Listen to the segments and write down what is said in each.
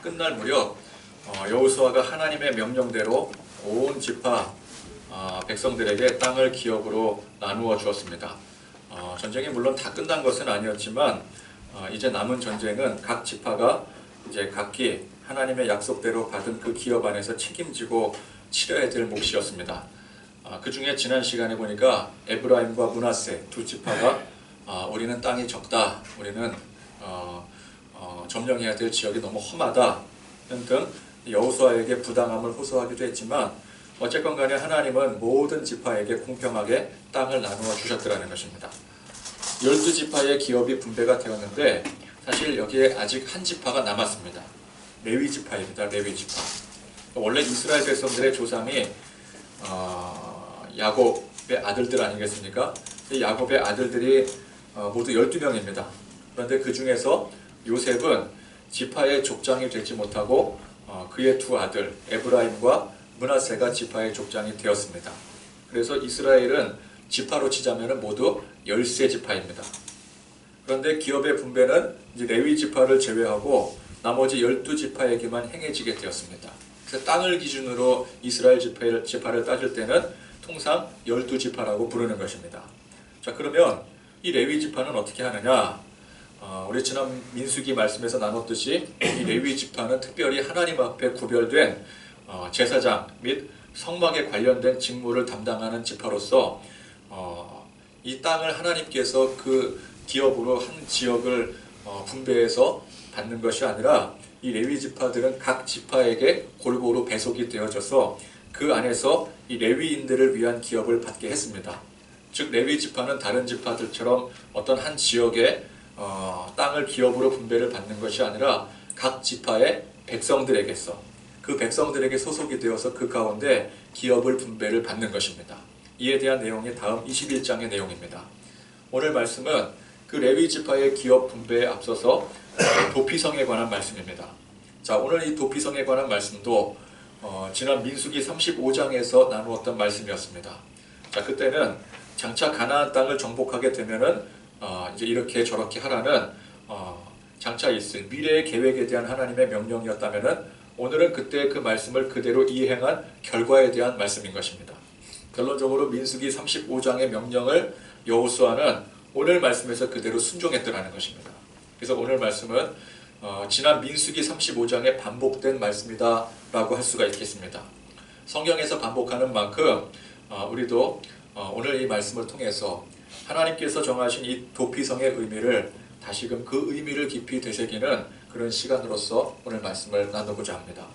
끝날 무렵 여호수아가 하나님의 명령대로 온 지파 백성들에게 땅을 기업으로 나누어 주었습니다. 전쟁이 물론 다 끝난 것은 아니었지만 이제 남은 전쟁은 각 지파가 이제 각기 하나님의 약속대로 받은 그 기업 안에서 책임지고 치러야 될 몫이었습니다. 그 중에 지난 시간에 보니까 에브라임과 므낫세 두 지파가 우리는 땅이 적다, 우리는 점령해야 될 지역이 너무 험하다 등 여호수아에게 부당함을 호소하기도 했지만 어쨌건 간에 하나님은 모든 지파에게 공평하게 땅을 나누어 주셨더라는 것입니다. 12지파의 기업이 분배가 되었는데 사실 여기에 아직 한 지파가 남았습니다. 레위지파입니다. 레위지파. 원래 이스라엘 백성들의 조상이 야곱의 아들들 아니겠습니까? 야곱의 아들들이 모두 12명입니다. 그런데 그 중에서 요셉은 지파의 족장이 되지 못하고 그의 두 아들 에브라임과 므낫세가 지파의 족장이 되었습니다. 그래서 이스라엘은 지파로 치자면 모두 13지파입니다. 그런데 기업의 분배는 이제 레위 지파를 제외하고 나머지 12지파에게만 행해지게 되었습니다. 그래서 땅을 기준으로 이스라엘 지파를 따질 때는 통상 12지파라고 부르는 것입니다. 자, 그러면 이 레위 지파는 어떻게 하느냐? 우리 지난 민수기 말씀에서 나눴듯이 이 레위 지파는 특별히 하나님 앞에 구별된 제사장 및 성막에 관련된 직무를 담당하는 지파로서 이 땅을 하나님께서 그 기업으로 한 지역을 분배해서 받는 것이 아니라 이 레위 지파들은 각 지파에게 골고루 배속이 되어져서 그 안에서 이 레위인들을 위한 기업을 받게 했습니다. 즉 레위 지파는 다른 지파들처럼 어떤 한 지역에 땅을 기업으로 분배를 받는 것이 아니라 각 지파의 백성들에게서 그 백성들에게 소속이 되어서 그 가운데 기업을 분배를 받는 것입니다. 이에 대한 내용이 다음 21장의 내용입니다. 오늘 말씀은 그 레위 지파의 기업 분배에 앞서서 도피성에 관한 말씀입니다. 자, 오늘 이 도피성에 관한 말씀도 지난 민수기 35장에서 나누었던 말씀이었습니다. 자, 그때는 장차 가나안 땅을 정복하게 되면은 이제 이렇게 저렇게 하라는 장차 있을 미래의 계획에 대한 하나님의 명령이었다면은 오늘은 그때 그 말씀을 그대로 이행한 결과에 대한 말씀인 것입니다. 결론적으로 민수기 35장의 명령을 여호수아는 오늘 말씀에서 그대로 순종했더라는 것입니다. 그래서 오늘 말씀은 지난 민수기 35장에 반복된 말씀이다 라고 할 수가 있겠습니다. 성경에서 반복하는 만큼 우리도 오늘 이 말씀을 통해서 하나님께서 정하신 이 도피성의 의미를 다시금 그 의미를 깊이 되새기는 그런 시간으로서 오늘 말씀을 나누고자 합니다.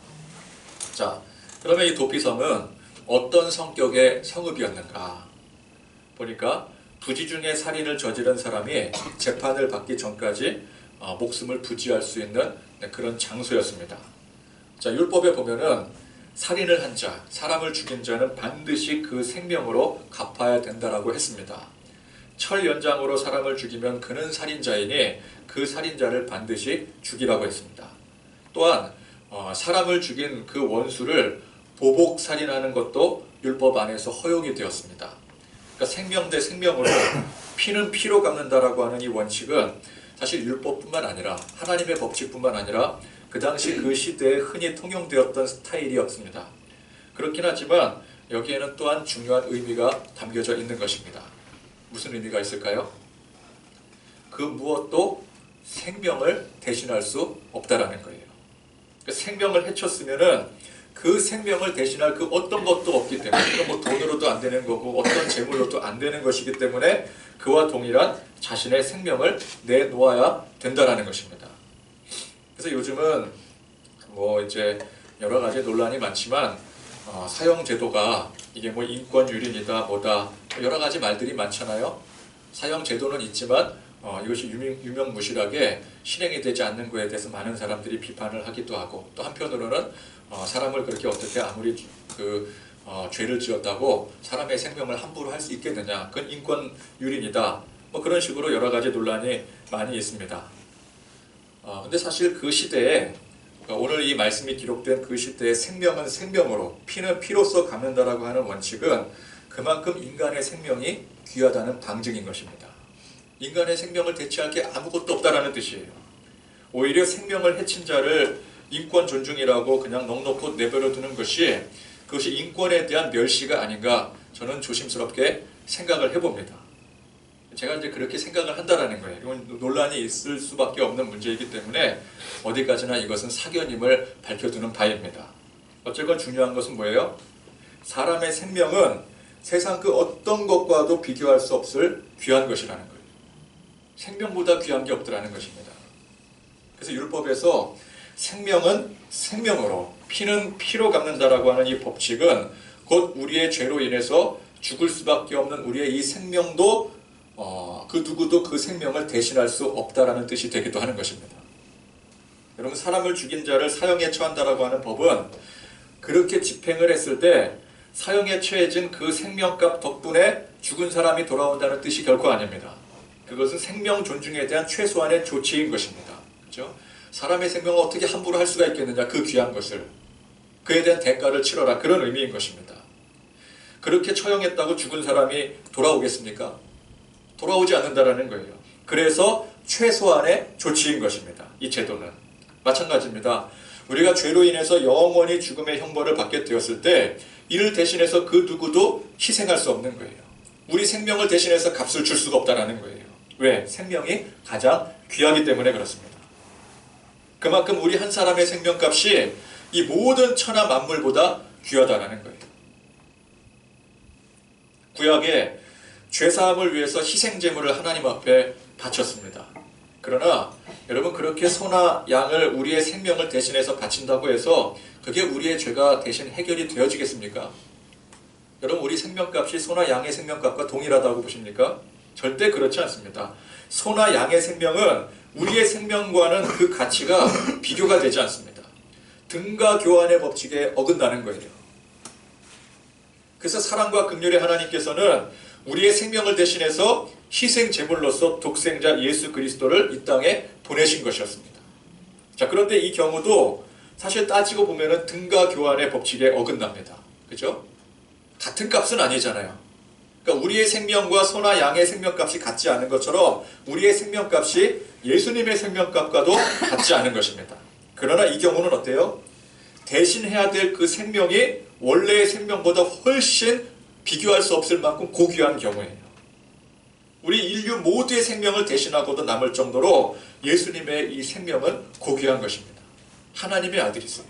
자, 그러면 이 도피성은 어떤 성격의 성읍이었는가? 보니까 부지 중에 살인을 저지른 사람이 재판을 받기 전까지 목숨을 부지할 수 있는 그런 장소였습니다. 자, 율법에 보면은 살인을 한 자, 사람을 죽인 자는 반드시 그 생명으로 갚아야 된다라고 했습니다. 철 연장으로 사람을 죽이면 그는 살인자이니 그 살인자를 반드시 죽이라고 했습니다. 또한 사람을 죽인 그 원수를 보복 살인하는 것도 율법 안에서 허용이 되었습니다. 그러니까 생명 대 생명으로 피는 피로 갚는다라고 하는 이 원칙은 사실 율법뿐만 아니라 하나님의 법칙뿐만 아니라 그 당시 그 시대에 흔히 통용되었던 스타일이었습니다. 그렇긴 하지만 여기에는 또한 중요한 의미가 담겨져 있는 것입니다. 무슨 의미가 있을까요? 그 무엇도 생명을 대신할 수 없다라는 거예요. 그러니까 생명을 해쳤으면은 그 생명을 대신할 그 어떤 것도 없기 때문에 뭐 돈으로도 안 되는 거고 어떤 재물로도 안 되는 것이기 때문에 그와 동일한 자신의 생명을 내놓아야 된다라는 것입니다. 그래서 요즘은 뭐 이제 여러 가지 논란이 많지만 사형 제도가 이게 뭐 인권 유린이다 뭐다 여러 가지 말들이 많잖아요. 사형 제도는 있지만 이것이 유명무실하게 실행이 되지 않는 것에 대해서 많은 사람들이 비판을 하기도 하고 또 한편으로는 사람을 그렇게 어떻게 아무리 죄를 지었다고 사람의 생명을 함부로 할 수 있겠느냐, 그건 인권 유린이다 뭐 그런 식으로 여러 가지 논란이 많이 있습니다. 근데 사실 그 시대에 오늘 이 말씀이 기록된 그 시대의 생명은 생명으로 피는 피로써 갚는다라고 하는 원칙은 그만큼 인간의 생명이 귀하다는 방증인 것입니다. 인간의 생명을 대체할 게 아무것도 없다라는 뜻이에요. 오히려 생명을 해친 자를 인권 존중이라고 그냥 넉넉히 내버려 두는 것이 그것이 인권에 대한 멸시가 아닌가 저는 조심스럽게 생각을 해봅니다. 제가 이제 그렇게 생각을 한다라는 거예요. 이건 논란이 있을 수밖에 없는 문제이기 때문에 어디까지나 이것은 사견임을 밝혀두는 바입니다. 어쨌건 중요한 것은 뭐예요? 사람의 생명은 세상 그 어떤 것과도 비교할 수 없을 귀한 것이라는 거예요. 생명보다 귀한 게 없더라는 것입니다. 그래서 율법에서 생명은 생명으로, 피는 피로 갚는다라고 하는 이 법칙은 곧 우리의 죄로 인해서 죽을 수밖에 없는 우리의 이 생명도 그 누구도 그 생명을 대신할 수 없다라는 뜻이 되기도 하는 것입니다. 여러분, 사람을 죽인 자를 사형에 처한다라고 하는 법은 그렇게 집행을 했을 때 사형에 처해진 그 생명값 덕분에 죽은 사람이 돌아온다는 뜻이 결코 아닙니다. 그것은 생명 존중에 대한 최소한의 조치인 것입니다. 그렇죠? 사람의 생명을 어떻게 함부로 할 수가 있겠느냐, 그 귀한 것을. 그에 대한 대가를 치러라, 그런 의미인 것입니다. 그렇게 처형했다고 죽은 사람이 돌아오겠습니까? 돌아오지 않는다라는 거예요. 그래서 최소한의 조치인 것입니다. 이 제도는. 마찬가지입니다. 우리가 죄로 인해서 영원히 죽음의 형벌을 받게 되었을 때 이를 대신해서 그 누구도 희생할 수 없는 거예요. 우리 생명을 대신해서 값을 줄 수가 없다라는 거예요. 왜? 생명이 가장 귀하기 때문에 그렇습니다. 그만큼 우리 한 사람의 생명값이 이 모든 천하 만물보다 귀하다라는 거예요. 구약에 죄사함을 위해서 희생제물을 하나님 앞에 바쳤습니다. 그러나 여러분, 그렇게 소나 양을 우리의 생명을 대신해서 바친다고 해서 그게 우리의 죄가 대신 해결이 되어지겠습니까? 여러분, 우리 생명값이 소나 양의 생명값과 동일하다고 보십니까? 절대 그렇지 않습니다. 소나 양의 생명은 우리의 생명과는 그 가치가 비교가 되지 않습니다. 등가 교환의 법칙에 어긋나는 거예요. 그래서 사랑과 긍휼의 하나님께서는 우리의 생명을 대신해서 희생 제물로서 독생자 예수 그리스도를 이 땅에 보내신 것이었습니다. 자, 그런데 이 경우도 사실 따지고 보면은 등가 교환의 법칙에 어긋납니다. 그죠? 같은 값은 아니잖아요. 그러니까 우리의 생명과 소나 양의 생명값이 같지 않은 것처럼 우리의 생명값이 예수님의 생명값과도 같지 않은 것입니다. 그러나 이 경우는 어때요? 대신해야 될 그 생명이 원래의 생명보다 훨씬 비교할 수 없을 만큼 고귀한 경우예요. 우리 인류 모두의 생명을 대신하고도 남을 정도로 예수님의 이 생명은 고귀한 것입니다. 하나님의 아들이세요.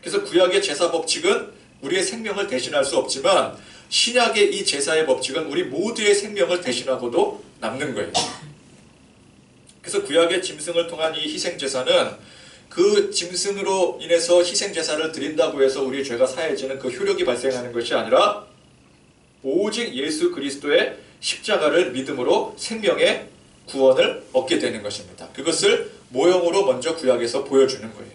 그래서 구약의 제사 법칙은 우리의 생명을 대신할 수 없지만 신약의 이 제사의 법칙은 우리 모두의 생명을 대신하고도 남는 거예요. 그래서 구약의 짐승을 통한 이 희생제사는 그 짐승으로 인해서 희생제사를 드린다고 해서 우리의 죄가 사해지는 그 효력이 발생하는 것이 아니라 오직 예수 그리스도의 십자가를 믿음으로 생명의 구원을 얻게 되는 것입니다. 그것을 모형으로 먼저 구약에서 보여주는 거예요.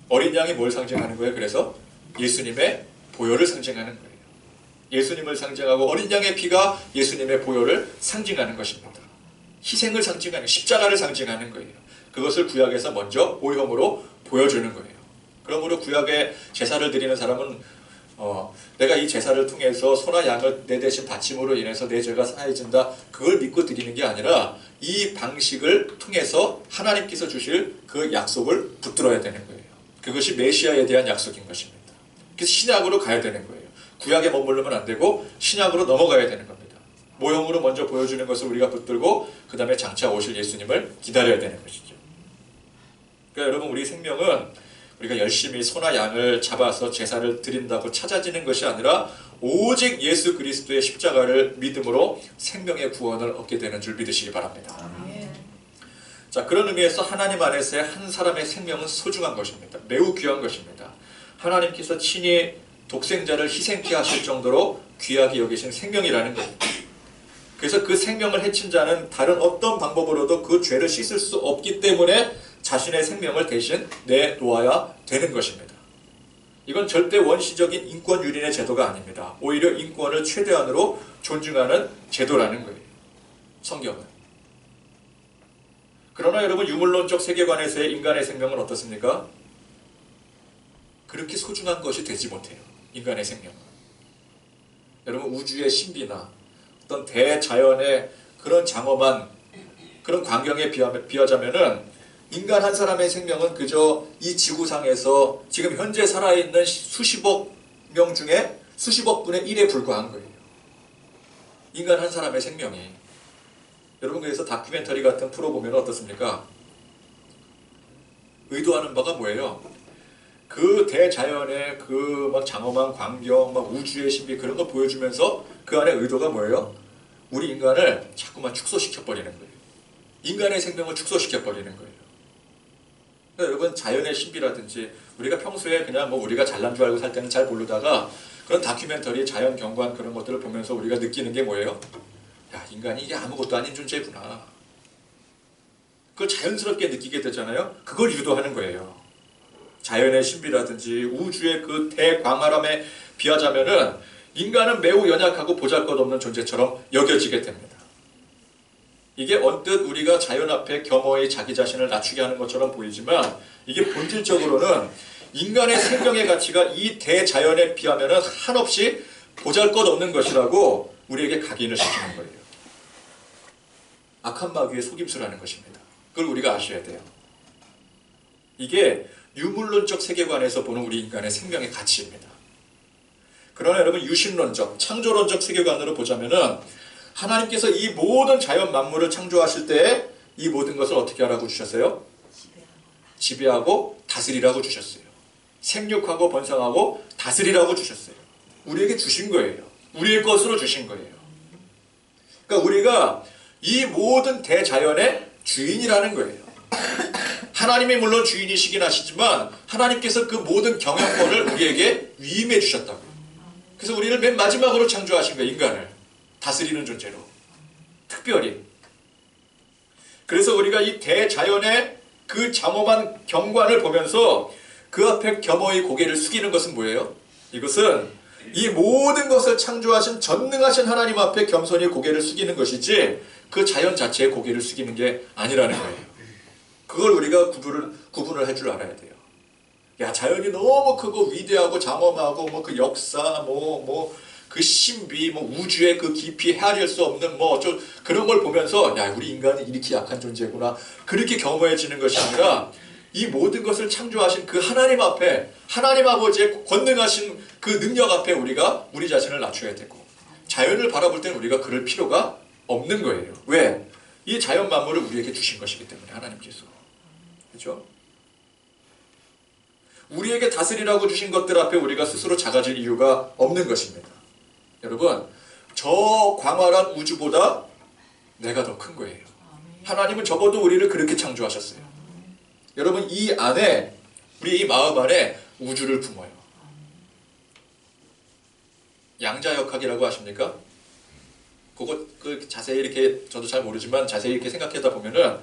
어린 양이 뭘 상징하는 거예요? 그래서 예수님의 보혈을 상징하는 거예요. 예수님을 상징하고 어린 양의 피가 예수님의 보혈을 상징하는 것입니다. 희생을 상징하는, 십자가를 상징하는 거예요. 그것을 구약에서 먼저 모형으로 보여주는 거예요. 그러므로 구약에 제사를 드리는 사람은 내가 이 제사를 통해서 소나 양을 내 대신 바침으로 인해서 내 죄가 사해진다, 그걸 믿고 드리는 게 아니라 이 방식을 통해서 하나님께서 주실 그 약속을 붙들어야 되는 거예요. 그것이 메시아에 대한 약속인 것입니다. 그래서 신약으로 가야 되는 거예요. 구약에 머무르면 안 되고 신약으로 넘어가야 되는 겁니다. 모형으로 먼저 보여주는 것을 우리가 붙들고 그 다음에 장차 오실 예수님을 기다려야 되는 것이죠. 그러니까 여러분, 우리 생명은 우리가 열심히 소나 양을 잡아서 제사를 드린다고 찾아지는 것이 아니라 오직 예수 그리스도의 십자가를 믿음으로 생명의 구원을 얻게 되는 줄 믿으시기 바랍니다. 자, 그런 의미에서 하나님 안에서의 한 사람의 생명은 소중한 것입니다. 매우 귀한 것입니다. 하나님께서 친히 독생자를 희생케 하실 정도로 귀하게 여기신 생명이라는 거예요. 그래서 그 생명을 해친 자는 다른 어떤 방법으로도 그 죄를 씻을 수 없기 때문에 자신의 생명을 대신 내놓아야 되는 것입니다. 이건 절대 원시적인 인권 유린의 제도가 아닙니다. 오히려 인권을 최대한으로 존중하는 제도라는 거예요. 성경은. 그러나 여러분, 유물론적 세계관에서의 인간의 생명은 어떻습니까? 그렇게 소중한 것이 되지 못해요. 인간의 생명은. 여러분, 우주의 신비나 어떤 대자연의 그런 장엄한 그런 광경에 비하자면은 인간 한 사람의 생명은 그저 이 지구상에서 지금 현재 살아있는 수십억 명 중에 수십억 분의 1에 불과한 거예요. 인간 한 사람의 생명이. 여러분, 그래서 다큐멘터리 같은 프로 보면 어떻습니까? 의도하는 바가 뭐예요? 그 대자연의 그 막 장엄한 광경, 막 우주의 신비 그런 거 보여주면서 그 안에 의도가 뭐예요? 우리 인간을 자꾸만 축소시켜버리는 거예요. 인간의 생명을 축소시켜버리는 거예요. 그러니까 여러분, 자연의 신비라든지 우리가 평소에 그냥 뭐 우리가 잘난 줄 알고 살 때는 잘 모르다가 그런 다큐멘터리, 자연 경관 그런 것들을 보면서 우리가 느끼는 게 뭐예요? 야, 인간이 이게 아무것도 아닌 존재구나. 그걸 자연스럽게 느끼게 되잖아요. 그걸 유도하는 거예요. 자연의 신비라든지 우주의 그 대광활함에 비하자면은 인간은 매우 연약하고 보잘것없는 존재처럼 여겨지게 됩니다. 이게 언뜻 우리가 자연 앞에 겸허히 자기 자신을 낮추게 하는 것처럼 보이지만 이게 본질적으로는 인간의 생명의 가치가 이 대자연에 비하면은 한없이 보잘것없는 것이라고 우리에게 각인을 시키는 거예요. 악한 마귀의 속임수라는 것입니다. 그걸 우리가 아셔야 돼요. 이게 유물론적 세계관에서 보는 우리 인간의 생명의 가치입니다. 그러나 여러분, 유신론적, 창조론적 세계관으로 보자면은 하나님께서 이 모든 자연 만물을 창조하실 때 이 모든 것을 어떻게 하라고 주셨어요? 지배하고 다스리라고 주셨어요. 생육하고 번성하고 다스리라고 주셨어요. 우리에게 주신 거예요. 우리의 것으로 주신 거예요. 그러니까 우리가 이 모든 대자연의 주인이라는 거예요. 하나님이 물론 주인이시긴 하시지만 하나님께서 그 모든 경영권을 우리에게 위임해 주셨다고요. 그래서 우리를 맨 마지막으로 창조하신 거예요. 인간을 다스리는 존재로. 특별히. 그래서 우리가 이 대자연의 그 장엄한 경관을 보면서 그 앞에 겸허히 고개를 숙이는 것은 뭐예요? 이것은 이 모든 것을 창조하신 전능하신 하나님 앞에 겸손히 고개를 숙이는 것이지 그 자연 자체에 고개를 숙이는 게 아니라는 거예요. 그걸 우리가 구분을 할 줄 알아야 돼요. 야, 자연이 너무 크고 위대하고 장엄하고 뭐 그 역사 그 신비 우주의 그 깊이 헤아릴 수 없는 그런 걸 보면서 야, 우리 인간이 이렇게 약한 존재구나 그렇게 겸허해지는 것이 아니라 이 모든 것을 창조하신 그 하나님 앞에 하나님 아버지의 권능하신 그 능력 앞에 우리가 우리 자신을 낮춰야 되고 자연을 바라볼 때는 우리가 그럴 필요가 없는 거예요. 왜? 이 자연 만물을 우리에게 주신 것이기 때문에 하나님께서. 그렇죠? 우리에게 다스리라고 주신 것들 앞에 우리가 스스로 작아질 이유가 없는 것입니다. 여러분, 저 광활한 우주보다 내가 더 큰 거예요. 하나님은 적어도 우리를 그렇게 창조하셨어요. 여러분, 이 안에 우리 이 마음 안에 우주를 품어요. 양자역학이라고 아십니까? 그거 자세히 이렇게 저도 잘 모르지만 자세히 이렇게 생각하다 보면은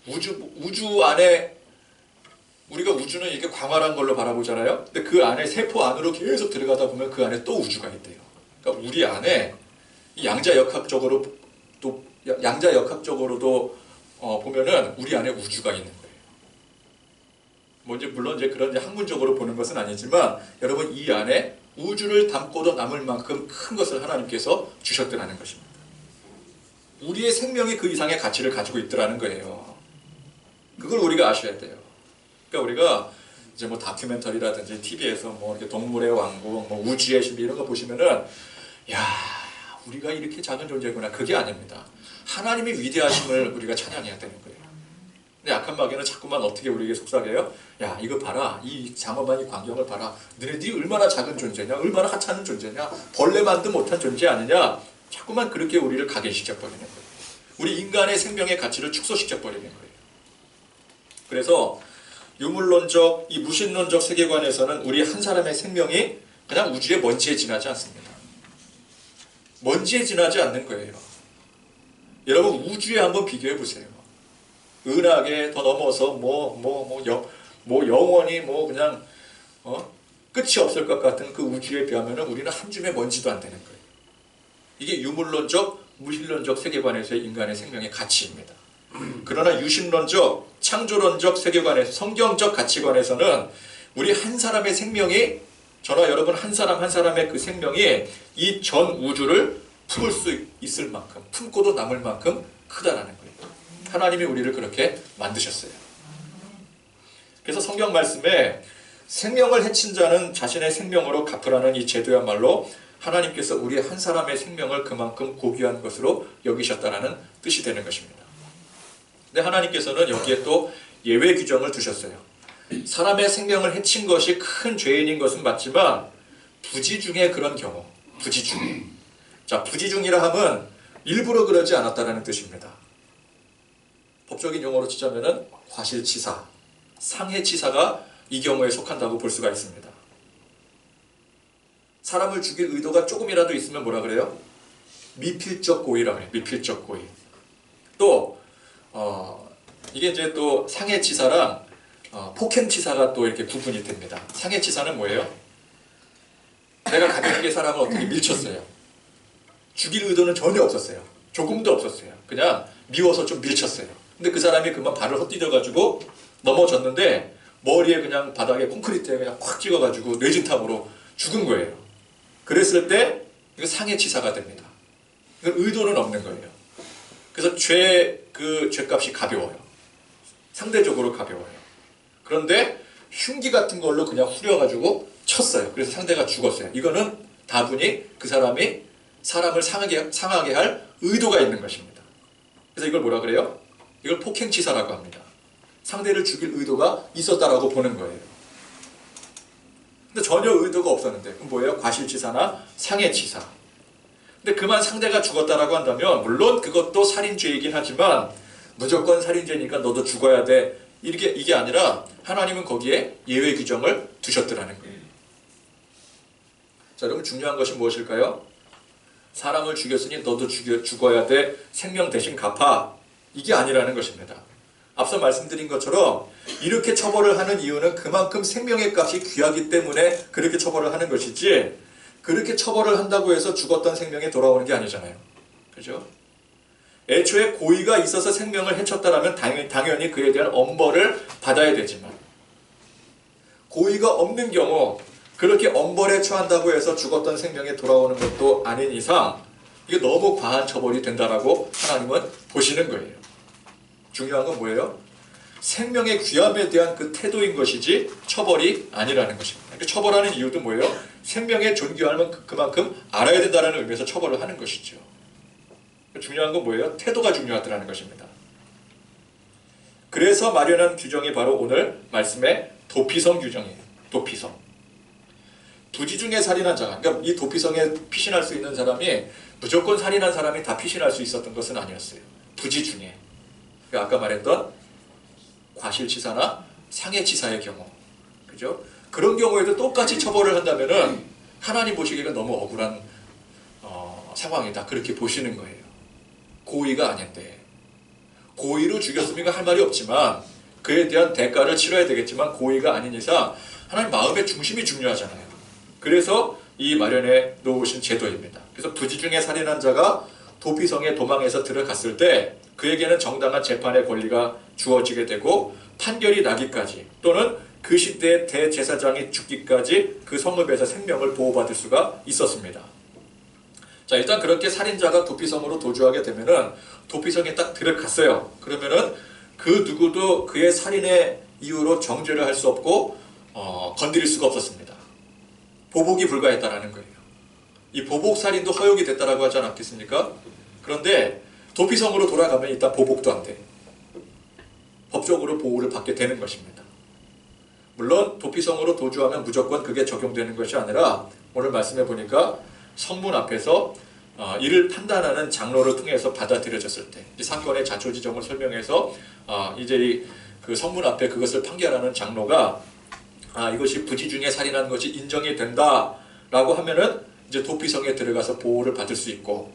우주 안에 우리가 우주는 이렇게 광활한 걸로 바라보잖아요. 근데 그 안에 세포 안으로 계속 들어가다 보면 그 안에 또 우주가 있대요. 그러니까 우리 안에 이 양자역학적으로도 보면은 우리 안에 우주가 있는 거예요. 물론 그런 학문적으로 보는 것은 아니지만 여러분, 이 안에 우주를 담고도 남을 만큼 큰 것을 하나님께서 주셨더라는 것입니다. 우리의 생명이 그 이상의 가치를 가지고 있더라는 거예요. 그걸 우리가 아셔야 돼요. 그러니까 우리가 이제 다큐멘터리라든지 TV에서 이렇게 동물의 왕국, 우주의 신비 이런 거 보시면은 야, 우리가 이렇게 작은 존재구나. 그게 아닙니다. 하나님의 위대하심을 우리가 찬양해야 되는 거예요. 근데 악한 마귀는 자꾸만 어떻게 우리에게 속삭여요? 야, 이거 봐라. 이 장엄한 이 광경을 봐라. 너네들이 얼마나 작은 존재냐? 얼마나 하찮은 존재냐? 벌레만도 못한 존재 아니냐? 자꾸만 그렇게 우리를 각인시켜버리는 거예요. 우리 인간의 생명의 가치를 축소시켜버리는 거예요. 그래서 유물론적, 이 무신론적 세계관에서는 우리 한 사람의 생명이 그냥 우주의 먼지에 지나지 않습니다. 먼지에 지나지 않는 거예요. 여러분, 우주에 한번 비교해 보세요. 은하계 더 넘어서 영원히 그냥 끝이 없을 것 같은 그 우주에 비하면 우리는 한 줌의 먼지도 안 되는 거예요. 이게 유물론적, 무신론적 세계관에서의 인간의 생명의 가치입니다. 그러나 유신론적, 창조론적 세계관에서, 성경적 가치관에서는 우리 한 사람의 생명이, 저나 여러분 한 사람 한 사람의 그 생명이 이 전 우주를 품을 수 있을 만큼, 품고도 남을 만큼 크다라는 거예요. 하나님이 우리를 그렇게 만드셨어요. 그래서 성경 말씀에 생명을 해친 자는 자신의 생명으로 갚으라는 이 제도야말로 하나님께서 우리 한 사람의 생명을 그만큼 고귀한 것으로 여기셨다라는 뜻이 되는 것입니다. 근데 하나님께서는 여기에 또 예외 규정을 두셨어요. 사람의 생명을 해친 것이 큰 죄인인 것은 맞지만 부지 중에 그런 경우, 부지 중에. 자, 부지 중이라 함은 일부러 그러지 않았다라는 뜻입니다. 법적인 용어로 치자면은 과실치사, 상해치사가 이 경우에 속한다고 볼 수가 있습니다. 사람을 죽일 의도가 조금이라도 있으면 뭐라 그래요? 미필적 고의라고 해요. 미필적 고의. 또 이게 이제 또 상해치사랑 폭행치사가 또 이렇게 구분이 됩니다. 상해치사는 뭐예요? 내가 가볍게 사람을 어떻게 밀쳤어요. 죽일 의도는 전혀 없었어요. 조금도 없었어요. 그냥 미워서 좀 밀쳤어요. 근데 그 사람이 그만 발을 헛디뎌가지고 넘어졌는데 머리에 그냥 바닥에 콘크리트에 그냥 콱 찍어가지고 뇌진탕으로 죽은 거예요. 그랬을 때 이거 상해치사가 됩니다. 이건 의도는 없는 거예요. 그래서 죄값이 가벼워요. 상대적으로 가벼워요. 그런데 흉기 같은 걸로 그냥 후려가지고 쳤어요. 그래서 상대가 죽었어요. 이거는 다분히 그 사람이 사람을 상하게 할 의도가 있는 것입니다. 그래서 이걸 뭐라 그래요? 이걸 폭행치사라고 합니다. 상대를 죽일 의도가 있었다라고 보는 거예요. 근데 전혀 의도가 없었는데 그럼 뭐예요? 과실치사나 상해치사. 근데 그만 상대가 죽었다라고 한다면 물론 그것도 살인죄이긴 하지만 무조건 살인죄니까 너도 죽어야 돼. 이게 아니라 하나님은 거기에 예외 규정을 두셨더라는 거예요. 자, 여러분 중요한 것이 무엇일까요? 사람을 죽였으니 너도 죽어야 돼. 생명 대신 갚아. 이게 아니라는 것입니다. 앞서 말씀드린 것처럼 이렇게 처벌을 하는 이유는 그만큼 생명의 값이 귀하기 때문에 그렇게 처벌을 하는 것이지 그렇게 처벌을 한다고 해서 죽었던 생명이 돌아오는 게 아니잖아요. 그죠? 애초에 고의가 있어서 생명을 해쳤다라면 당연히 그에 대한 엄벌을 받아야 되지만 고의가 없는 경우 그렇게 엄벌에 처한다고 해서 죽었던 생명이 돌아오는 것도 아닌 이상 이게 너무 과한 처벌이 된다라고 하나님은 보시는 거예요. 중요한 건 뭐예요? 생명의 귀함에 대한 그 태도인 것이지 처벌이 아니라는 것입니다. 그러니까 처벌하는 이유도 뭐예요? 생명의 존귀함은 그만큼 알아야 된다는 의미에서 처벌을 하는 것이죠. 중요한 건 뭐예요? 태도가 중요하다는 것입니다. 그래서 마련한 규정이 바로 오늘 말씀의 도피성 규정이에요. 도피성. 부지 중에 살인한 자가, 그러니까 이 도피성에 피신할 수 있는 사람이 무조건 살인한 사람이 다 피신할 수 있었던 것은 아니었어요. 부지 중에. 그러니까 아까 말했던 과실치사나 상해치사의 경우, 그죠? 그런 경우에도 똑같이 처벌을 한다면은 하나님 보시기에는 너무 억울한 상황이다. 그렇게 보시는 거예요. 고의가 아닌데 고의로 죽였으니까 할 말이 없지만 그에 대한 대가를 치러야 되겠지만 고의가 아닌 이상 하나님 마음의 중심이 중요하잖아요. 그래서 이 마련해 놓으신 제도입니다. 그래서 부지 중에 살인한 자가 도피성에 도망해서 들어갔을 때 그에게는 정당한 재판의 권리가 주어지게 되고 판결이 나기까지 또는 그 시대의 대제사장이 죽기까지 그 성읍에서 생명을 보호받을 수가 있었습니다. 자, 일단 그렇게 살인자가 도피성으로 도주하게 되면은 도피성에 딱 들어갔어요. 그러면은 그 누구도 그의 살인의 이유로 정죄를 할 수 없고 건드릴 수가 없었습니다. 보복이 불가했다라는 거예요. 이 보복살인도 허용이 됐다라고 하지 않았겠습니까? 그런데 도피성으로 돌아가면 일단 보복도 안 돼. 법적으로 보호를 받게 되는 것입니다. 물론 도피성으로 도주하면 무조건 그게 적용되는 것이 아니라 오늘 말씀해 보니까 성문 앞에서 이를 판단하는 장로를 통해서 받아들여졌을 때 이 사건의 자초지종을 설명해서 이제 그 성문 앞에 그것을 판결하는 장로가 이것이 부지 중에 살인한 것이 인정이 된다라고 하면은 이제 도피성에 들어가서 보호를 받을 수 있고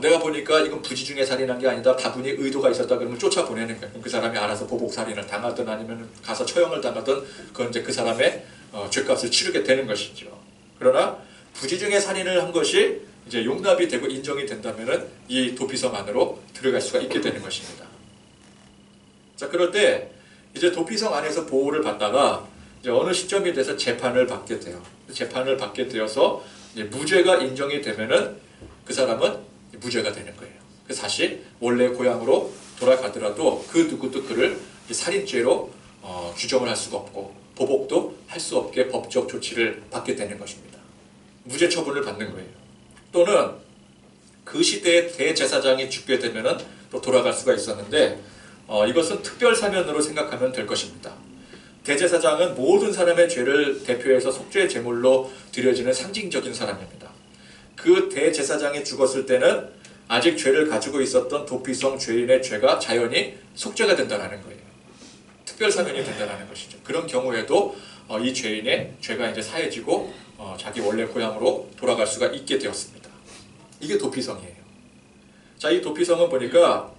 내가 보니까 이건 부지 중에 살인한 게 아니다. 다분히 의도가 있었다 그러면 쫓아보내는 거예요. 그 사람이 알아서 보복살인을 당하든 아니면 가서 처형을 당하든 그건 이제 그 사람의 죄값을 치르게 되는 것이죠. 그러나 부지 중에 살인을 한 것이 이제 용납이 되고 인정이 된다면은 이 도피성 안으로 들어갈 수가 있게 되는 것입니다. 자, 그럴 때 이제 도피성 안에서 보호를 받다가 이제 어느 시점이 돼서 재판을 받게 돼요. 재판을 받게 되어서 이제 무죄가 인정이 되면은 그 사람은 무죄가 되는 거예요. 그래서 다시 원래 고향으로 돌아가더라도 그 누구도 그를 살인죄로 규정을 할 수가 없고 보복도 할 수 없게 법적 조치를 받게 되는 것입니다. 무죄 처분을 받는 거예요. 또는 그 시대의 대제사장이 죽게 되면은 또 돌아갈 수가 있었는데 이것은 특별 사면으로 생각하면 될 것입니다. 대제사장은 모든 사람의 죄를 대표해서 속죄의 제물로 드려지는 상징적인 사람입니다. 그 대제사장이 죽었을 때는 아직 죄를 가지고 있었던 도피성 죄인의 죄가 자연히 속죄가 된다는 거예요. 특별 사면이 된다는 것이죠. 그런 경우에도 이 죄인의 죄가 이제 사해지고 자기 원래 고향으로 돌아갈 수가 있게 되었습니다. 이게 도피성이에요. 자, 이 도피성은 보니까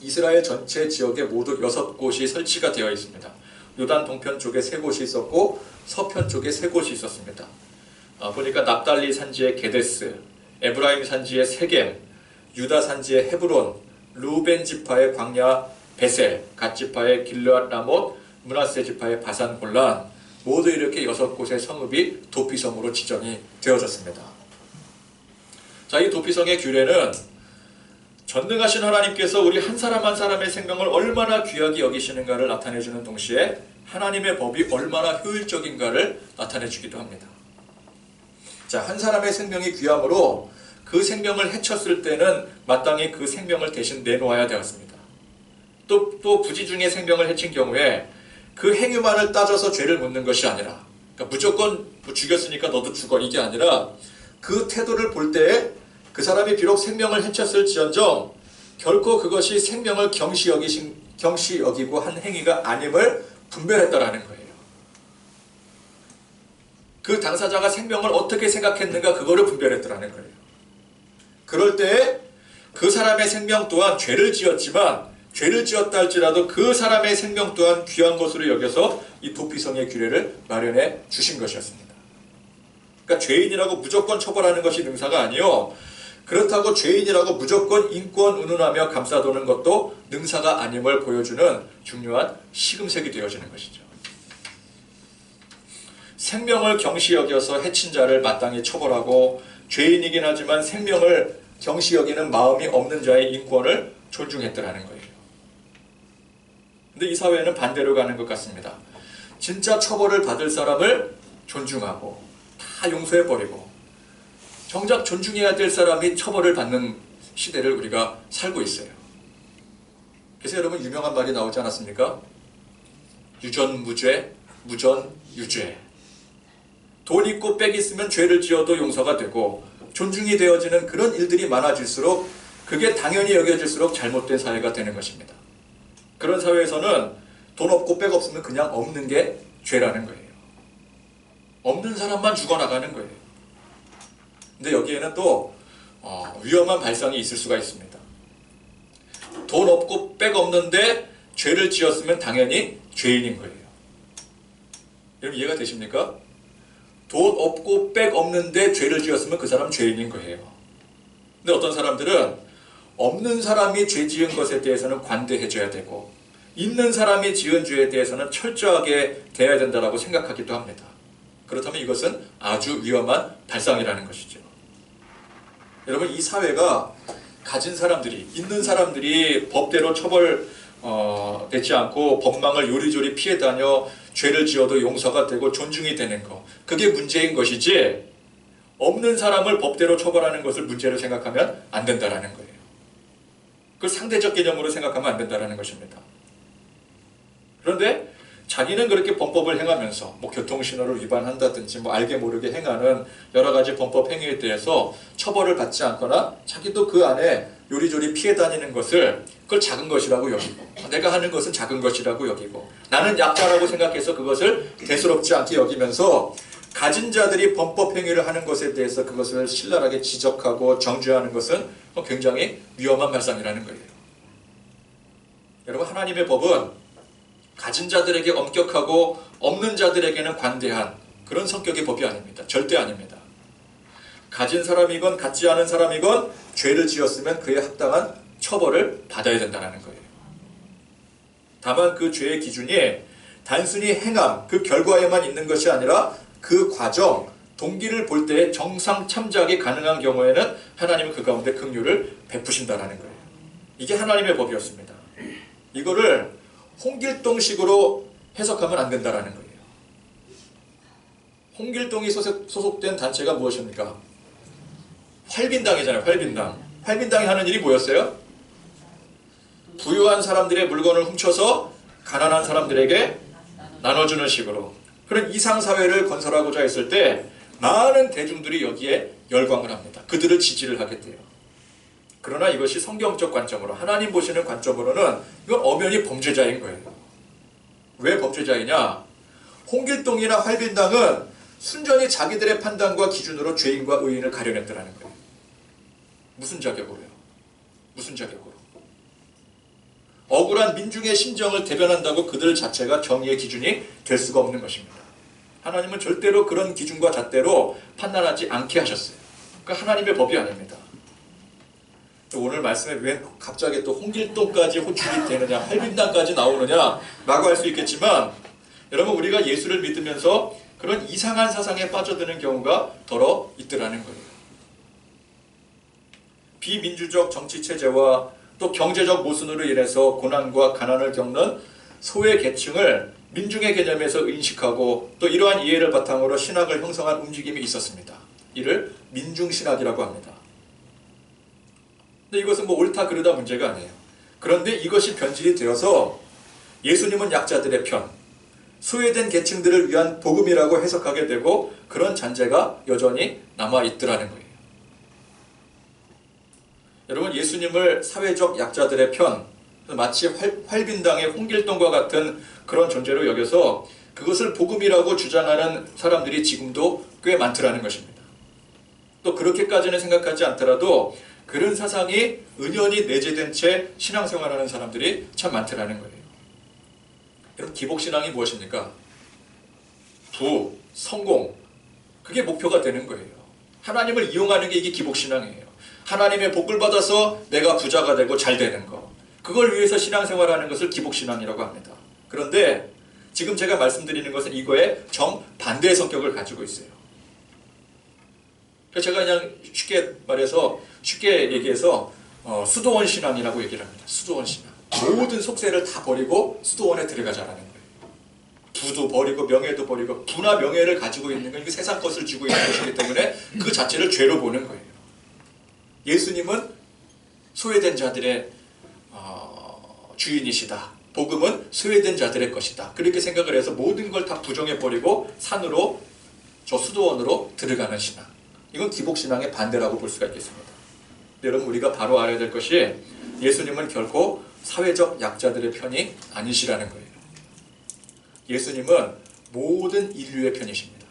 이스라엘 전체 지역에 모두 6곳이 설치가 되어 있습니다. 요단 동편 쪽에 3곳이 있었고 서편 쪽에 3곳이 있었습니다. 보니까 납달리 산지의 게데스, 에브라임 산지의 세겜, 유다 산지의 헤브론, 루벤 지파의 광야 베셀, 갓 지파의 길르앗 라못, 므낫세 지파의 바산 골란, 모두 이렇게 6곳의 성읍이 도피성으로 지정이 되어졌습니다. 자, 이 도피성의 규례는 전능하신 하나님께서 우리 한 사람 한 사람의 생명을 얼마나 귀하게 여기시는가를 나타내주는 동시에 하나님의 법이 얼마나 효율적인가를 나타내주기도 합니다. 자, 한 사람의 생명이 귀함으로 그 생명을 해쳤을 때는 마땅히 그 생명을 대신 내놓아야 되었습니다. 또 부지 중에 생명을 해친 경우에 그 행위만을 따져서 죄를 묻는 것이 아니라, 그러니까 무조건 죽였으니까 너도 죽어, 이게 아니라 그 태도를 볼 때에 그 사람이 비록 생명을 해쳤을지언정 결코 그것이 생명을 경시 여기고 한 행위가 아님을 분별했다라는 거예요. 그 당사자가 생명을 어떻게 생각했는가 그거를 분별했다라는 거예요. 그럴 때 그 사람의 생명 또한 죄를 지었지만 죄를 지었다 할지라도 그 사람의 생명 또한 귀한 것으로 여겨서 이 도피성의 규례를 마련해 주신 것이었습니다. 그러니까 죄인이라고 무조건 처벌하는 것이 능사가 아니요, 그렇다고 죄인이라고 무조건 인권 운운하며 감싸도는 것도 능사가 아님을 보여주는 중요한 시금석이 되어지는 것이죠. 생명을 경시 여겨서 해친 자를 마땅히 처벌하고 죄인이긴 하지만 생명을 경시 여기는 마음이 없는 자의 인권을 존중했더라는 거예요. 근데 이 사회는 반대로 가는 것 같습니다. 진짜 처벌을 받을 사람을 존중하고 다 용서해버리고 정작 존중해야 될 사람이 처벌을 받는 시대를 우리가 살고 있어요. 그래서 여러분 유명한 말이 나오지 않았습니까? 유전무죄, 무전유죄. 돈 있고 빽 있으면 죄를 지어도 용서가 되고 존중이 되어지는 그런 일들이 많아질수록 그게 당연히 여겨질수록 잘못된 사회가 되는 것입니다. 그런 사회에서는 돈 없고 빽 없으면 그냥 없는 게 죄라는 거예요. 없는 사람만 죽어나가는 거예요. 근데 여기에는 또 위험한 발상이 있을 수가 있습니다. 돈 없고 빽 없는데 죄를 지었으면 당연히 죄인인 거예요. 여러분 이해가 되십니까? 돈 없고 빽 없는데 죄를 지었으면 그 사람은 죄인인 거예요. 근데 어떤 사람들은 없는 사람이 죄 지은 것에 대해서는 관대해져야 되고 있는 사람이 지은 죄에 대해서는 철저하게 대해야 된다고 생각하기도 합니다. 그렇다면 이것은 아주 위험한 발상이라는 것이죠. 여러분 이 사회가 가진 사람들이, 있는 사람들이 법대로 처벌되지 않고 법망을 요리조리 피해 다녀 죄를 지어도 용서가 되고 존중이 되는 것, 그게 문제인 것이지 없는 사람을 법대로 처벌하는 것을 문제로 생각하면 안 된다는 거예요. 그걸 상대적 개념으로 생각하면 안 된다는 것입니다. 그런데 자기는 그렇게 범법을 행하면서 교통신호를 위반한다든지 알게 모르게 행하는 여러 가지 범법 행위에 대해서 처벌을 받지 않거나 자기도 그 안에 요리조리 피해 다니는 것을 그걸 작은 것이라고 여기고 내가 하는 것은 작은 것이라고 여기고 나는 약자라고 생각해서 그것을 대수롭지 않게 여기면서 가진 자들이 범법 행위를 하는 것에 대해서 그것을 신랄하게 지적하고 정죄하는 것은 굉장히 위험한 발상이라는 거예요. 여러분 하나님의 법은 가진 자들에게 엄격하고 없는 자들에게는 관대한 그런 성격의 법이 아닙니다. 절대 아닙니다. 가진 사람이건 갖지 않은 사람이건 죄를 지었으면 그에 합당한 처벌을 받아야 된다는 거예요. 다만 그 죄의 기준이 단순히 행함, 그 결과에만 있는 것이 아니라 그 과정, 동기를 볼 때 정상 참작이 가능한 경우에는 하나님은 그 가운데 긍휼을 베푸신다는 거예요. 이게 하나님의 법이었습니다. 이거를 홍길동식으로 해석하면 안 된다라는 거예요. 홍길동이 소속된 단체가 무엇입니까? 활빈당이잖아요. 활빈당. 활빈당이 하는 일이 뭐였어요? 부유한 사람들의 물건을 훔쳐서 가난한 사람들에게 나눠주는 식으로 그런 이상사회를 건설하고자 했을 때 많은 대중들이 여기에 열광을 합니다. 그들을 지지를 하게 돼요. 그러나 이것이 성경적 관점으로, 하나님 보시는 관점으로는 이건 엄연히 범죄자인 거예요. 왜 범죄자이냐? 홍길동이나 활빈당은 순전히 자기들의 판단과 기준으로 죄인과 의인을 가려냈더라는 거예요. 무슨 자격으로요? 무슨 자격으로? 억울한 민중의 심정을 대변한다고 그들 자체가 정의의 기준이 될 수가 없는 것입니다. 하나님은 절대로 그런 기준과 잣대로 판단하지 않게 하셨어요. 그러니까 하나님의 법이 아닙니다. 오늘 말씀에 왜 갑자기 또 홍길동까지 호출이 되느냐, 활빈당까지 나오느냐 라고 할 수 있겠지만, 여러분, 우리가 예수를 믿으면서 그런 이상한 사상에 빠져드는 경우가 더러 있더라는 거예요. 비민주적 정치체제와 또 경제적 모순으로 인해서 고난과 가난을 겪는 소외 계층을 민중의 개념에서 인식하고 또 이러한 이해를 바탕으로 신학을 형성한 움직임이 있었습니다. 이를 민중신학이라고 합니다. 근데 이것은 뭐 옳다 그르다 문제가 아니에요. 그런데 이것이 변질이 되어서 예수님은 약자들의 편, 소외된 계층들을 위한 복음이라고 해석하게 되고 그런 잔재가 여전히 남아있더라는 거예요. 여러분, 예수님을 사회적 약자들의 편, 마치 활빈당의 홍길동과 같은 그런 존재로 여겨서 그것을 복음이라고 주장하는 사람들이 지금도 꽤 많더라는 것입니다. 또 그렇게까지는 생각하지 않더라도 그런 사상이 은연히 내재된 채 신앙생활하는 사람들이 참 많더라는 거예요. 여러분, 기복신앙이 무엇입니까? 부, 성공, 그게 목표가 되는 거예요. 하나님을 이용하는 게 이게 기복신앙이에요. 하나님의 복을 받아서 내가 부자가 되고 잘 되는 거, 그걸 위해서 신앙생활하는 것을 기복신앙이라고 합니다. 그런데 지금 제가 말씀드리는 것은 이거의 정반대의 성격을 가지고 있어요. 제가 그냥 쉽게 얘기해서 수도원 신앙이라고 얘기를 합니다. 수도원 신앙. 모든 속세를 다 버리고 수도원에 들어가자라는 거예요. 부도 버리고 명예도 버리고, 부나 명예를 가지고 있는 건 세상 것을 쥐고 있는 것이기 때문에 그 자체를 죄로 보는 거예요. 예수님은 소외된 자들의 주인이시다. 복음은 소외된 자들의 것이다. 그렇게 생각을 해서 모든 걸 다 부정해버리고 산으로, 저 수도원으로 들어가는 신앙. 이건 기복신앙의 반대라고 볼 수가 있겠습니다. 여러분, 우리가 바로 알아야 될 것이 예수님은 결코 사회적 약자들의 편이 아니시라는 거예요. 예수님은 모든 인류의 편이십니다.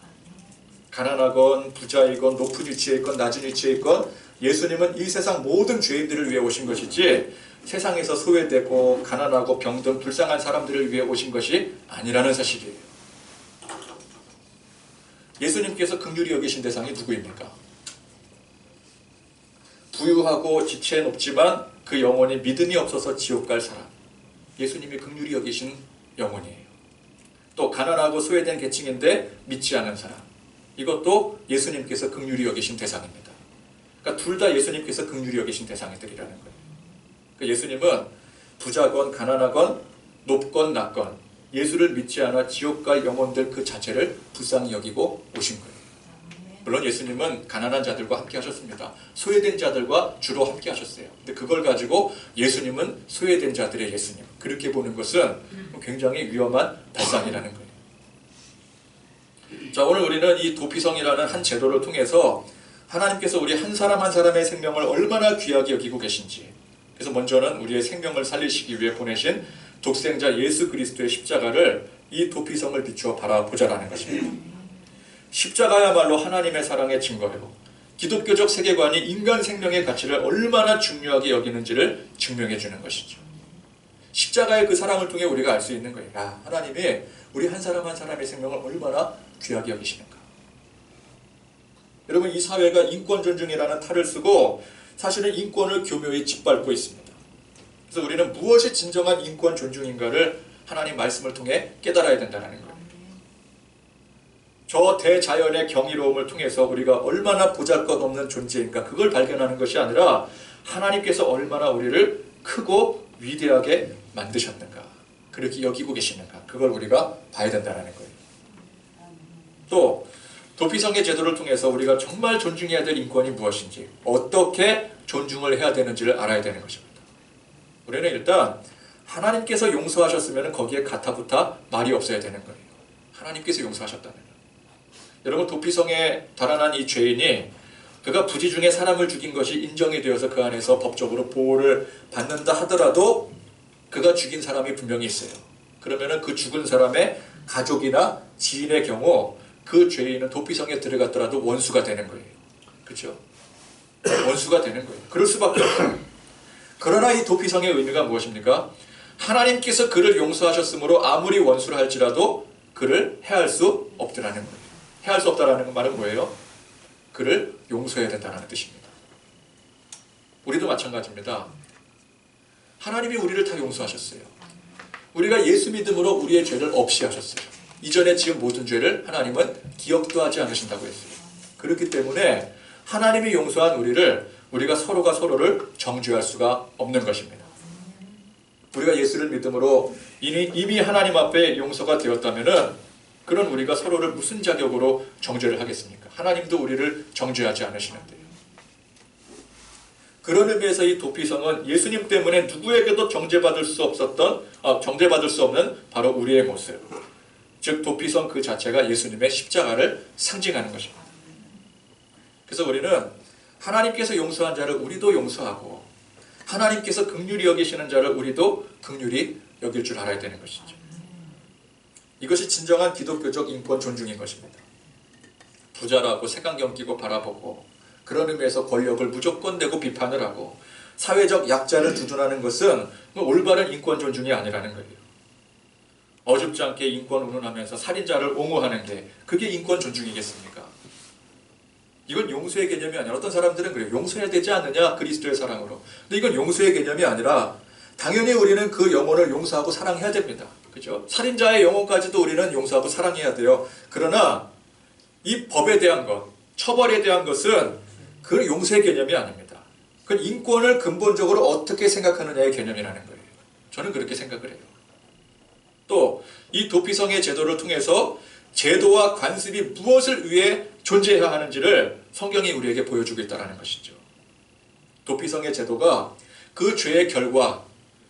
가난하건 부자이건 높은 위치에 있건 낮은 위치에 있건 예수님은 이 세상 모든 죄인들을 위해 오신 것이지 세상에서 소외되고 가난하고 병든 불쌍한 사람들을 위해 오신 것이 아니라는 사실이에요. 예수님께서 긍휼히 여기신 대상이 누구입니까? 부유하고 지체 높지만 그 영혼이 믿음이 없어서 지옥 갈 사람. 예수님이 긍휼히 여기신 영혼이에요. 또 가난하고 소외된 계층인데 믿지 않은 사람. 이것도 예수님께서 긍휼히 여기신 대상입니다. 그러니까 둘 다 예수님께서 긍휼히 여기신 대상이들이라는 거예요. 그러니까 예수님은 부자건 가난하건 높건 낮건 예수를 믿지 않아 지옥 갈 영혼들 그 자체를 불쌍히 여기고 오신 거예요. 물론 예수님은 가난한 자들과 함께 하셨습니다. 소외된 자들과 주로 함께 하셨어요. 근데 그걸 가지고 예수님은 소외된 자들의 예수님, 그렇게 보는 것은 굉장히 위험한 발상이라는 거예요. 자, 오늘 우리는 이 도피성이라는 한 제도를 통해서 하나님께서 우리 한 사람 한 사람의 생명을 얼마나 귀하게 여기고 계신지, 그래서 먼저는 우리의 생명을 살리시기 위해 보내신 독생자 예수 그리스도의 십자가를 이 도피성을 비추어 바라보자라는 것입니다. 십자가야말로 하나님의 사랑의 증거요, 기독교적 세계관이 인간 생명의 가치를 얼마나 중요하게 여기는지를 증명해 주는 것이죠. 십자가의 그 사랑을 통해 우리가 알 수 있는 거예요. 야, 하나님이 우리 한 사람 한 사람의 생명을 얼마나 귀하게 여기시는가. 여러분, 이 사회가 인권 존중이라는 탈을 쓰고 사실은 인권을 교묘히 짓밟고 있습니다. 그래서 우리는 무엇이 진정한 인권 존중인가를 하나님 말씀을 통해 깨달아야 된다는 거예요. 저 대자연의 경이로움을 통해서 우리가 얼마나 보잘것없는 존재인가, 그걸 발견하는 것이 아니라 하나님께서 얼마나 우리를 크고 위대하게 만드셨는가, 그렇게 여기고 계시는가, 그걸 우리가 봐야 된다는 거예요. 또 도피성의 제도를 통해서 우리가 정말 존중해야 될 인권이 무엇인지, 어떻게 존중을 해야 되는지를 알아야 되는 것입니다. 우리는 일단 하나님께서 용서하셨으면 거기에 가타부타 말이 없어야 되는 거예요. 하나님께서 용서하셨다면. 여러분, 도피성에 달아난 이 죄인이 그가 부지 중에 사람을 죽인 것이 인정이 되어서 그 안에서 법적으로 보호를 받는다 하더라도 그가 죽인 사람이 분명히 있어요. 그러면은 그 죽은 사람의 가족이나 지인의 경우 그 죄인은 도피성에 들어갔더라도 원수가 되는 거예요. 그렇죠? 원수가 되는 거예요. 그럴 수밖에 없어요. 그러나 이 도피성의 의미가 무엇입니까? 하나님께서 그를 용서하셨으므로 아무리 원수를 할지라도 그를 해할 수 없다라는 거예요. 해할 수 없다라는 말은 뭐예요? 그를 용서해야 된다는 뜻입니다. 우리도 마찬가지입니다. 하나님이 우리를 다 용서하셨어요. 우리가 예수 믿음으로 우리의 죄를 없이 하셨어요. 이전에 지은 모든 죄를 하나님은 기억도 하지 않으신다고 했어요. 그렇기 때문에 하나님이 용서한 우리가 서로가 서로를 정죄할 수가 없는 것입니다. 우리가 예수를 믿음으로 이미 하나님 앞에 용서가 되었다면은 그런 우리가 서로를 무슨 자격으로 정죄를 하겠습니까? 하나님도 우리를 정죄하지 않으시는데요. 그런 의미에서 이 도피성은 예수님 때문에 누구에게도 정죄받을 수 없는 바로 우리의 모습. 즉 도피성 그 자체가 예수님의 십자가를 상징하는 것입니다. 그래서 우리는 하나님께서 용서한 자를 우리도 용서하고 하나님께서 긍휼히 여기시는 자를 우리도 긍휼히 여길 줄 알아야 되는 것이죠. 이것이 진정한 기독교적 인권 존중인 것입니다. 부자라고 색안경 끼고 바라보고 그런 의미에서 권력을 무조건 내고 비판을 하고 사회적 약자를 두둔하는 것은 올바른 인권 존중이 아니라는 거예요. 어줍지 않게 인권 운운하면서 살인자를 옹호하는 게 그게 인권 존중이겠습니까? 이건 용서의 개념이 아니라 어떤 사람들은 그래요. 용서해야 되지 않느냐 그리스도의 사랑으로. 근데 이건 용서의 개념이 아니라 당연히 우리는 그 영혼을 용서하고 사랑해야 됩니다. 그죠? 살인자의 영혼까지도 우리는 용서하고 사랑해야 돼요. 그러나 이 법에 대한 것, 처벌에 대한 것은 그 용서의 개념이 아닙니다. 그건 인권을 근본적으로 어떻게 생각하느냐의 개념이라는 거예요. 저는 그렇게 생각을 해요. 또 이 도피성의 제도를 통해서 제도와 관습이 무엇을 위해 존재해야 하는지를 성경이 우리에게 보여주고 있다는 것이죠. 도피성의 제도가 그 죄의 결과,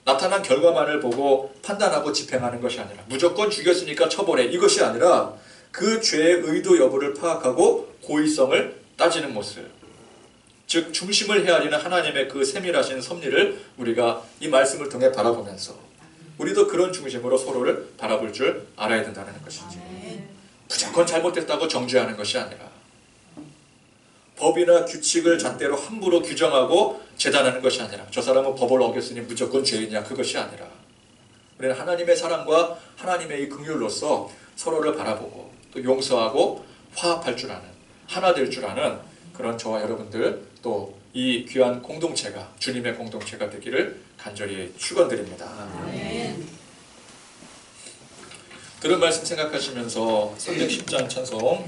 나타난 결과만을 보고 판단하고 집행하는 것이 아니라 무조건 죽였으니까 처벌해 이것이 아니라 그 죄의 의도 여부를 파악하고 고의성을 따지는 모습. 즉 중심을 헤아리는 하나님의 그 세밀하신 섭리를 우리가 이 말씀을 통해 바라보면서 우리도 그런 중심으로 서로를 바라볼 줄 알아야 된다는 것이지. 무조건 잘못됐다고 정죄하는 것이 아니라 법이나 규칙을 잣대로 함부로 규정하고 재단하는 것이 아니라 저 사람은 법을 어겼으니 무조건 죄인이야 그것이 아니라 우리는 하나님의 사랑과 하나님의 이 긍휼로서 서로를 바라보고 또 용서하고 화합할 줄 아는, 하나 될 줄 아는 그런 저와 여러분들 또 이 귀한 공동체가 주님의 공동체가 되기를 간절히 축원드립니다. 아멘. 들은 말씀 생각하시면서 310장 찬송